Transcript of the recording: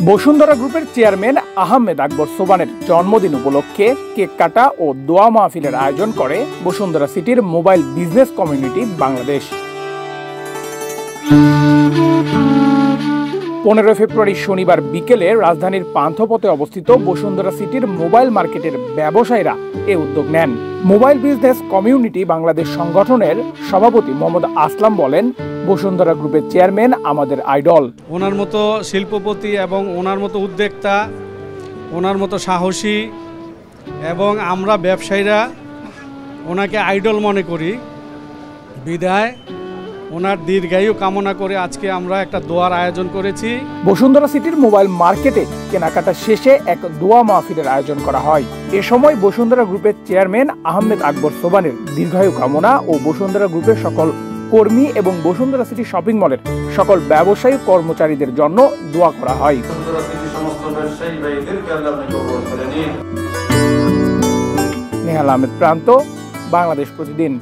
বসুন্ধরা গ্রুপের চেয়ারম্যান আহমেদ আকবর সোবানের জন্মদিন উপলক্ষে কেক কাটা ও দোয়া মাহফিলের আয়োজন করে বসুন্ধরা সিটির মোবাইল বিজনেস কমিউনিটি বাংলাদেশ। 15 ফেব্রুয়ারি শনিবার বিকেলে রাজধানীর পান্থপথে অবস্থিত বসুন্ধরা সিটির মোবাইল মার্কেটের ব্যবসায়ীরা এ উদ্যোগ নেন। মোবাইল বিজনেস কমিউনিটি বাংলাদেশ সংগঠনের সভাপতি মোহাম্মদ আসলাম বলেন, বসুন্ধরা গ্রুপের চেয়ারম্যান আমাদের আইডল। ওনার মতো শিল্পপতি এবং ওনার মতো উদ্যোক্তা, ওনার মতো সাহসী এবং আমরা ব্যবসায়ীরা ওনাকে আইডল মনে করি। বিদায় ওনার দীর্ঘায়ু কামনা করে আজকে আমরা একটা দোয়ার আয়োজন করেছি। বসুন্ধরা সিটির মোবাইল মার্কেটে কেনাকাটা শেষে এক দোয়া মাহফিলের আয়োজন করা হয়। এ সময় বসুন্ধরা গ্রুপের চেয়ারম্যান আহমেদ আকবর সোবানের দীর্ঘায়ু কামনা ও বসুন্ধরা গ্রুপের সকল কর্মী এবং বসুন্ধরা সিটি শপিং মলের সকল ব্যবসায়ী কর্মচারীদের জন্য দোয়া করা হয়। নেহাল আহমেদ প্রান্ত, বাংলাদেশ প্রতিদিন।